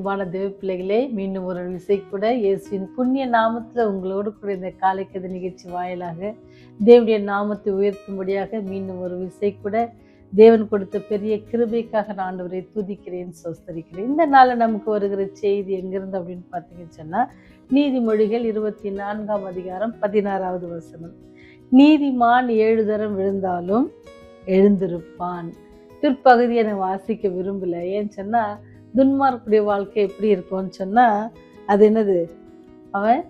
அன்பான தேவ பிள்ளைகளே, மீண்டும் ஒரு விசை கூட இயேசுவின் புண்ணிய நாமத்தில் உங்களோடு கூட இந்த காலைக்கதை நிகழ்ச்சி வாயிலாக தேவனுடைய நாமத்தை உயர்த்தும்படியாக மீண்டும் ஒரு விசை கூட தேவன் கொடுத்த பெரிய கிருபைக்காக நான் ஆண்டவரை துதிக்கிறேன், சோஸ்தரிக்கிறேன். இந்த நாளில் நமக்கு வருகிற செய்தி எங்கிருந்து அப்படின்னு பார்த்தீங்கன்னு சொன்னால், நீதிமொழிகள் 24ஆம் அதிகாரம் 16வது வசனம். நீதிமான் 7 தரம் விழுந்தாலும் எழுந்திருப்பான். பிற்பகுதியை நான் வாசிக்க விரும்பல. ஏன்னு சொன்னால், துன்மார்க்குடைய வாழ்க்கை எப்படி இருக்கும்னு சொன்னால், அது என்னது, அவன்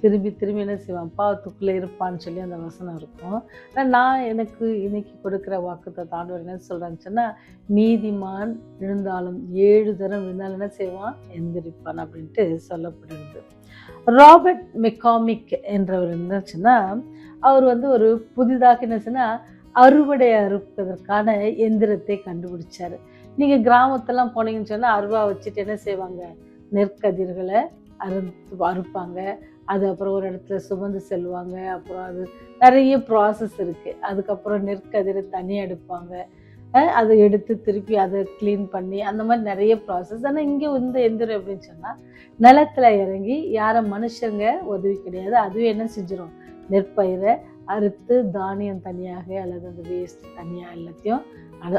திரும்பி திரும்பி என்ன செய்வான், பாவத்துக்குள்ளே இருப்பான்னு சொல்லி அந்த வசனம் இருக்கும். ஆனால் நான் எனக்கு இன்னைக்கு கொடுக்குற வாக்குத்தத்தம் ஆண்டவர் என்ன சொல்கிறான்னு சொன்னால், நீதிமான் விழுந்தாலும் 7 தரம் விழுந்தாலும் என்ன செய்வான், எந்திரிப்பான் அப்படின்ட்டு சொல்லப்படுகிறது. ராபர்ட் மெக்காமிக் என்றவர் என்னச்சுன்னா, அவர் ஒரு புதிதாக என்ன சொன்னால் அறுவடை அறுப்பதற்கான எந்திரத்தை கண்டுபிடிச்சார். நீங்கள் கிராமத்தெல்லாம் போனீங்கன்னு சொன்னால், அருவா வச்சுட்டு என்ன செய்வாங்க, நெற்கதிர்களை அறுப்பாங்க. அது அப்புறம் ஒரு இடத்துல சுமந்து செல்வாங்க. அப்புறம் அது நிறைய ப்ராசஸ் இருக்குது. அதுக்கப்புறம் நெற்கதிரை தனியாக எடுப்பாங்க. அதை எடுத்து திருப்பி அதை க்ளீன் பண்ணி அந்த மாதிரி நிறைய ப்ராசஸ். ஆனால் இங்கே எந்திரம் எப்படின்னு சொன்னால், நிலத்தில் இறங்கி யாரும் மனுஷங்க உதவி கிடையாது. அதுவே என்ன செஞ்சிடும், நெற்பயிரை அறுத்து தானியம் தனியாக அல்லது அந்த வேஸ்ட் தனியாக எல்லாத்தையும்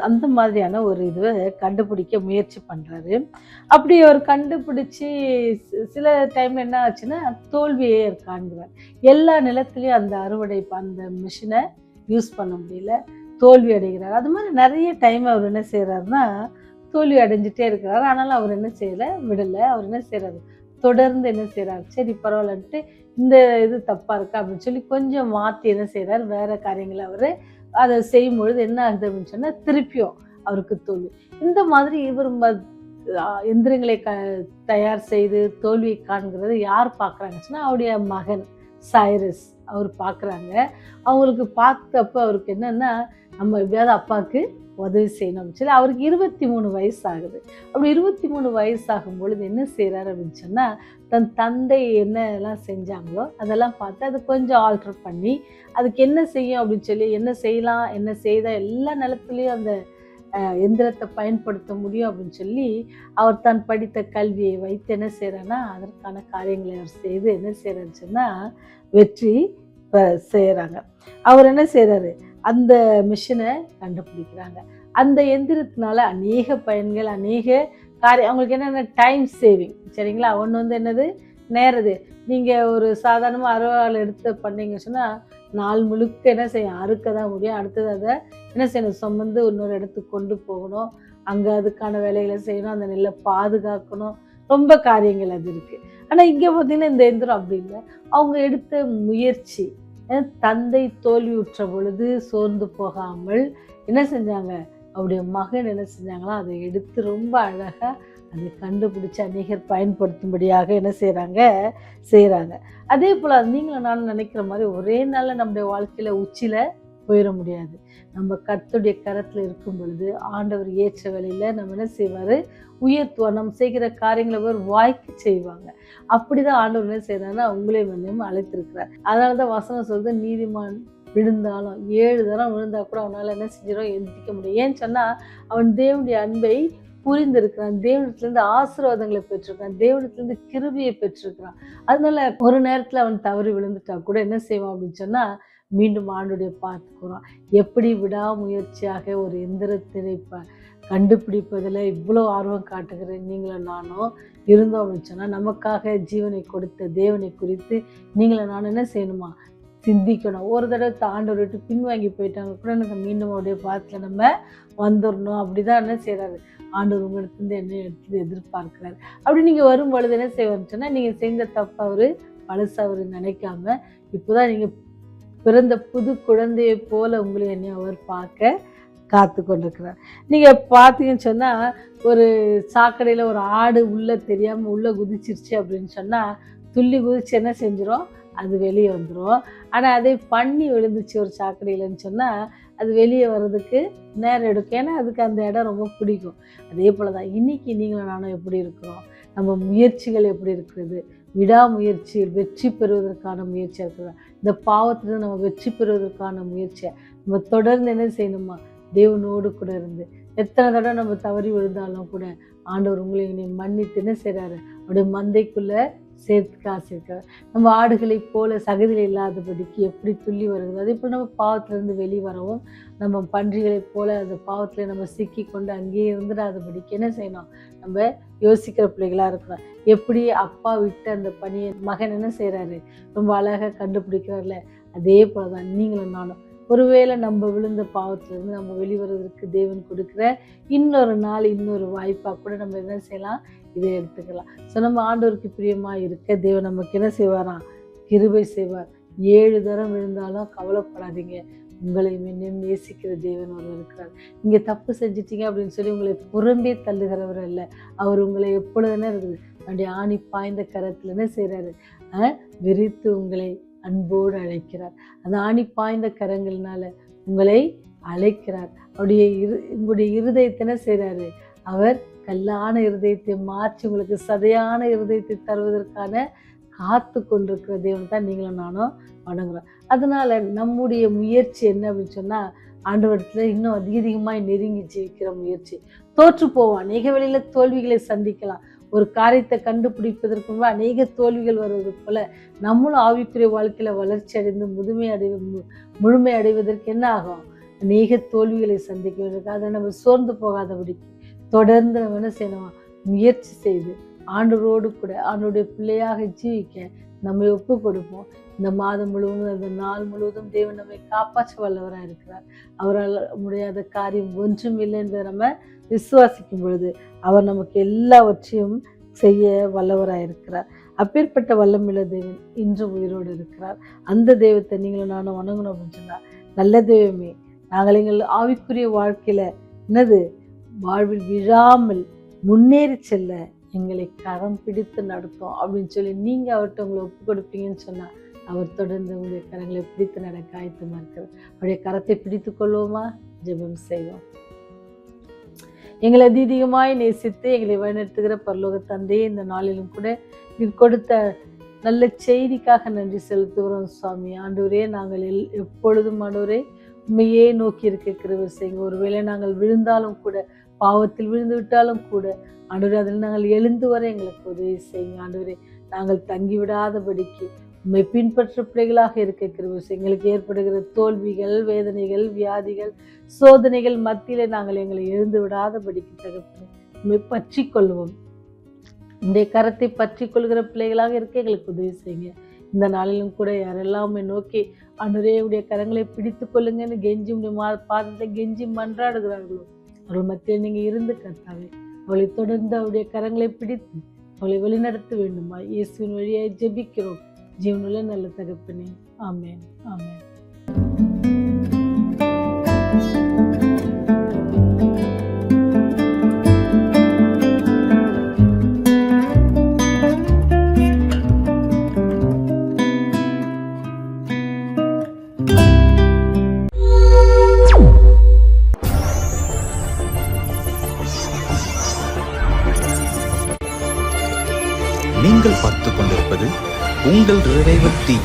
அந்த மாதிரியான ஒரு இதுவை கண்டுபிடிக்க முயற்சி பண்ணுறாரு. அப்படி அவர் கண்டுபிடிச்சி சில டைம் என்ன ஆச்சுன்னா தோல்வியே காண்கிறார். எல்லா நிலத்துலேயும் அந்த அறுவடை அந்த மிஷினை யூஸ் பண்ண முடியல, தோல்வி அடைகிறார். அது மாதிரி நிறைய டைம் அவர் என்ன செய்கிறாருன்னா தோல்வி அடைஞ்சிட்டே இருக்கிறார். ஆனாலும் அவர் என்ன செய்யலை, விடலை. அவர் என்ன செய்கிறாரு, தொடர்ந்து என்ன செய்கிறார், சரி பரவாயில்லன்ட்டு இந்த இது தப்பாக இருக்கா அப்படின்னு சொல்லி கொஞ்சம் மாற்றி என்ன செய்கிறார், வேறு காரியங்களை அவர் அதை செய்யும் பொழுது என்ன ஆகுது அப்படின்னு சொன்னால் திருப்பியும் அவருக்கு தோல்வி. இந்த மாதிரி இவர் எந்திரங்களை தயார் செய்து தோல்வியை காண்கிறது யார் பார்க்குறாங்கன்னு சொன்னால், அவருடைய மகன் சைரஸ் அவர் பார்க்குறாங்க. அவங்களுக்கு பார்த்தப்போ அவருக்கு என்னென்னா, நம்ம எப்படியாவது அப்பாவுக்கு உதவி செய்யணும் சொல்லி அவருக்கு 23 வயசு ஆகுது. அப்படி 23 வயசாகும் பொழுது என்ன செய்கிறாரு அப்படின்னு சொன்னால், தன் தந்தை என்னெல்லாம் செஞ்சாங்களோ அதெல்லாம் பார்த்து அதை கொஞ்சம் ஆல்ட்ரு பண்ணி அதுக்கு என்ன செய்யும் அப்படின்னு சொல்லி, என்ன செய்யலாம், என்ன செய்தால் எல்லா நிலத்துலேயும் அந்த எந்திரத்தை பயன்படுத்த முடியும் அப்படின்னு சொல்லி அவர் தான் படித்த கல்வியை வைத்து என்ன செய்கிறான்னா அதற்கான காரியங்களை அவர் செய்து என்ன செய்கிறான்னு சொன்னால் வெற்றி செய்கிறாங்க. அவர் என்ன செய்கிறாரு, அந்த மிஷினை கண்டுபிடிக்கிறாங்க. அந்த எந்திரத்தினால அநேக பயன்கள், அநேக காரியம். அவங்களுக்கு என்னென்ன டைம் சேவிங், சரிங்களா. ஒன்று என்னது, நேரது. நீங்கள் ஒரு சாதாரணமாக அறுவாள் எடுத்து பண்ணீங்க சொன்னால் நாள் முழுக்க என்ன செய்யும், அறுக்க தான் முடியும். அடுத்தது அதை என்ன செய்யணும், சுமந்து இன்னொரு இடத்துக்கு கொண்டு போகணும், அங்கே அதுக்கான வேலைகளை செய்யணும், அந்த நெல்லை பாதுகாக்கணும், ரொம்ப காரியங்கள் அது இருக்குது. ஆனால் இங்கே பார்த்தீங்கன்னா இந்த எந்திரம் அப்படி இல்லை. அவங்க எடுத்த முயற்சி, தந்தை தோல்வியுற்ற பொழுது சோர்ந்து போகாமல் என்ன செஞ்சாங்க, அவருடைய மகன் என்ன செஞ்சாங்களோ அதை எடுத்து ரொம்ப அழகாக அதை கண்டுபிடிச்சி அநேகர் பயன்படுத்தும்படியாக என்ன செய்கிறாங்க. அதே போல் நீங்களும் நானும் நினைக்கிற மாதிரி ஒரே நாளில் நம்முடைய வாழ்க்கையில் உச்சியில் போயிட முடியாது. நம்ம கர்த்தருடைய கரத்தில் இருக்கும் பொழுது ஆண்டவர் ஏற்ற வேலையில் நம்ம என்ன செய்வார், உயர்த்துவார். நம்ம செய்கிற காரியங்களை ஒரு வாய்க்கு செய்வாங்க. அப்படிதான் ஆண்டவர் என்ன செய்கிறாருன்னா உங்களையும் என்னையும் அழைத்திருக்கிறார். அதனால தான் வசனம் சொல்லுது, நீதிமான் விழுந்தாலும் 7 தரம் விழுந்தா கூட அவனால் என்ன செஞ்சிடும், எந்திரிக்க முடியும். ஏன்னு சொன்னால் அவன் தேவனுடைய அன்பை புரிந்திருக்கிறான், தேவனிடத்துலேருந்து ஆசீர்வாதங்களை பெற்றிருக்கான், தேவனிடத்துலேருந்து கிருபையை பெற்றிருக்கிறான். அதனால ஒரு நேரத்தில் அவன் தவறி விழுந்துட்டா கூட என்ன செய்வான் அப்படின்னு சொன்னால் மீண்டும் ஆண்டுடைய பார்த்துக்குறான். எப்படி விடாமுயற்சியாக ஒரு எந்திரத்தினை கண்டுபிடிப்பதில் இவ்வளோ ஆர்வம் காட்டுகிற நீங்களும் நானும் இருந்தோம் அப்படின்னு சொன்னால், நமக்காக ஜீவனை கொடுத்த தேவனை குறித்து நீங்களும் நானும் என்ன செய்யணுமா, சிந்திக்கணும். ஒரு தடவை ஆண்டவர் விட்டு பின்வாங்கி போயிட்டாங்க கூட எனக்கு மீண்டும் அவருடைய பாதத்தில் நம்ம வந்துடணும். அப்படி தான் என்ன செய்கிறாரு, ஆண்டவர் உங்களிடத்துலேருந்து என்ன எடுத்து எதிர்பார்க்கிறாரு. அப்படி நீங்கள் வரும் பொழுது என்ன செய்வார்னு சொன்னால், நீங்கள் செஞ்ச தப்பு அவர் பழசு அவர் நினைக்காம இப்போ தான் நீங்கள் பிறந்த புது குழந்தையை போல உங்களை என்னை அவர் பார்க்க காத்து கொண்டிருக்கிறார். நீங்கள் பார்த்தீங்கன்னு சொன்னால், ஒரு சாக்கடையில் ஒரு ஆடு உள்ளே தெரியாமல் உள்ளே குதிச்சிருச்சு அப்படின்னு சொன்னால் துள்ளி குதிச்சு என்ன செஞ்சிடும், அது வெளியே வந்துடும். ஆனால் அதே பண்ணி விழுந்துச்சு ஒரு சாக்கடையிலன்னு சொன்னால் அது வெளியே வர்றதுக்கு நேரம் எடுக்கும். ஏன்னா அதுக்கு அந்த இடம் ரொம்ப பிடிக்கும். அதே போல் தான் இன்றைக்கி நீங்களும் நானும் எப்படி இருக்கிறோம், நம்ம முயற்சிகள் எப்படி இருக்கிறது, விடாமுயற்சியில் வெற்றி பெறுவதற்கான முயற்சியாக இருக்கிறது. இந்த பாவத்திலிருந்து நம்ம வெற்றி பெறுவதற்கான முயற்சியை நம்ம தொடர்ந்து என்ன செய்யணுமா, தேவனோடு கூட இருந்து எத்தனை தடவை நம்ம தவறி விழுந்தாலும் கூட ஆண்டவர் உங்களை மன்னித்து என்ன செய்கிறாரு, அவருடைய மந்தைக்குள்ள சேர்த்துக்க ஆசையிருக்காரு. நம்ம ஆடுகளைப் போல சகதியில் இல்லாதபடிக்கு எப்படி துள்ளி வருகிறது, அதே போல் நம்ம பாவத்திலேருந்து வெளிவரவும், நம்ம பன்றிகளைப் போல அந்த பாவத்தில் நம்ம சிக்கி கொண்டு அங்கேயே இருந்துடாதபடிக்கு என்ன செய்யணும், நம்ம யோசிக்கிற பிள்ளைகளாக இருக்கணும். எப்படி அப்பா விட்டு அந்த பணியை மகன் என்ன செய்கிறாரு, ரொம்ப அழகாக கண்டுபிடிக்கிறார்ல, அதே போல தான் நீங்களும் நானும். ஒருவேளை நம்ம விழுந்த பாவத்திலேருந்து நம்ம வெளிவருவதற்கு தேவன் கொடுக்குற இன்னொரு நாள், இன்னொரு வாய்ப்பாக கூட நம்ம என்ன செய்யலாம், இதை எடுத்துக்கலாம். ஸோ நம்ம ஆண்டவருக்கு பிரியமாக இருக்க தேவன் நமக்கு என்ன செய்வாராம், கிருபை செய்வார். 7 தரம் விழுந்தாலும் கவலைப்படாதீங்க, உங்களை இன்னும் நேசிக்கிற தேவன் ஒருவர் இருக்கிறார். நீங்கள் தப்பு செஞ்சிட்டீங்க அப்படின்னு சொல்லி உங்களை புறம்பே தள்ளுகிறவர் அல்ல. அவர் உங்களை எப்பொழுதுனா இருக்குது அவருடைய ஆணி பாய்ந்த கரத்தில் என்ன செய்கிறாரு, விரித்து உங்களை அன்போடு அழைக்கிறார். அந்த ஆணி பாய்ந்த கரங்கள்னால உங்களை அழைக்கிறார். உங்களுடைய இருதயத்தை என்ன செய்கிறாரு, அவர் கல்லான இருதயத்தை மாற்றி உங்களுக்கு சதையான இருதயத்தை தருவதற்கான காத்து கொண்டிருக்கிற தேவன் தான் நீங்களும் நானும் வணங்குறோம். அதனால நம்முடைய முயற்சி என்ன அப்படின்னு சொன்னால், ஆண்டவரத்தில் இன்னும் அதிகமாக நெருங்கி ஜீவிக்கிற முயற்சி. தோற்று போவோம், அநேக வேளையில் தோல்விகளை சந்திக்கலாம். ஒரு காரியத்தை கண்டுபிடிப்பதற்கு முன்பு அநேக தோல்விகள் வருவது போல நம்மளும் ஆவிக்குரிய வாழ்க்கையில் வளர்ச்சி அடைந்து முழுமை அடைவதற்கு என்ன ஆகும், அநேக தோல்விகளை சந்திக்க வேண்டியிருக்கு. அதை நம்ம சோர்ந்து போகாதபடிக்கு தொடர்ந்து நம்ம என்ன செய்யணும், முயற்சி செய்து ஆண்டவரோடு கூட ஆண்டவருடைய பிள்ளையாக ஜீவிக்க நம்ம ஒப்பு கொடுப்போம். இந்த மாதம் முழுவதும், அந்த நாள் முழுவதும் தேவன் நம்மை காப்பாற்ற வல்லவராக இருக்கிறார். அவரால் முடியாத காரியம் ஒன்றும் இல்லை என்பதை நம்ம விசுவாசிக்கும் பொழுது அவர் நமக்கு எல்லாவற்றையும் செய்ய வல்லவராக இருக்கிறார். அப்பேற்பட்ட வல்லமுள்ள தேவன் இன்றும் உயிரோடு இருக்கிறார். அந்த தெய்வத்தை நீங்களும் நானும் வணங்கணும் அப்படின்னு சொன்னால், நல்ல தெய்வமே, நாங்கள் எங்கள் ஆவிக்குரிய வாழ்க்கையில் என்னது வாழ்வில் விழாமல் முன்னேறி செல்ல எங்களை கரம் பிடித்து நடத்தும் அப்படின்னு சொல்லி நீங்கள் அவர்கிட்ட உங்களை ஒப்பு கொடுப்பீங்கன்னு சொன்னால், அவர் தொடர்ந்து உங்களுடைய கரங்களை பிடித்து நடக்க ஆயத்தமாக இருக்கிறார். அவருடைய கரத்தை பிடித்து கொள்வோமா? ஜெபம் செய்வோம். எங்களை அதிகமாய் நேசித்து எங்களை வழிநடத்துகிற பரலோக தந்தையே, இந்த நாளிலும் கூட நீர் கொடுத்த நல்ல செய்திக்காக நன்றி செலுத்துகிறோம் சுவாமி. ஆண்டவரே, நாங்கள் எப்பொழுதும் ஆண்டவரே உண்மையே நோக்கி இருக்க கிருபை செய்யுங்க. ஒருவேளை நாங்கள் விழுந்தாலும் கூட, பாவத்தில் விழுந்து விட்டாலும் கூட ஆண்டவரே, அதில் நாங்கள் எழுந்து வர எங்களுக்கு உதவி செய்யுங்க. ஆண்டவரே, நாங்கள் தங்கிவிடாதபடிக்கு உண்மை பின்பற்ற பிள்ளைகளாக இருக்க கிருபை செய்யுங்க. எங்களுக்கு ஏற்படுகிற தோல்விகள், வேதனைகள், வியாதிகள், சோதனைகள் மத்தியில் நாங்கள் எங்களை எழுந்து விடாதபடிக்கு தகப்பனே உண்மை பற்றி கொள்வோம். இந்த கரத்தை பற்றி கொள்கிற பிள்ளைகளாக இருக்க எங்களுக்கு உதவி செய்யுங்க. இந்த நாளிலும் கூட யாரெல்லாம் நோக்கி ஆண்டவரே உடைய கரங்களை பிடித்து கொள்ளுங்கன்னு கெஞ்சி உடைய பாதத்தை கெஞ்சி மன்றாடுகிறார்களோ, அவர்கள் மத்தியில் நீங்கள் இருந்து கர்த்தாவே அவளை தொடர்ந்து அவருடைய கரங்களை பிடித்து அவளை வழிநடத்த வேண்டுமா இயேசுவின் வழியாய் ஜெபிக்கிறோம் ஜீவனுள்ள நல்ல தகப்பனே. ஆமென், ஆமென். நீங்கள் பார்த்துக் கொண்டிருப்பது உங்கள் ரேவதி.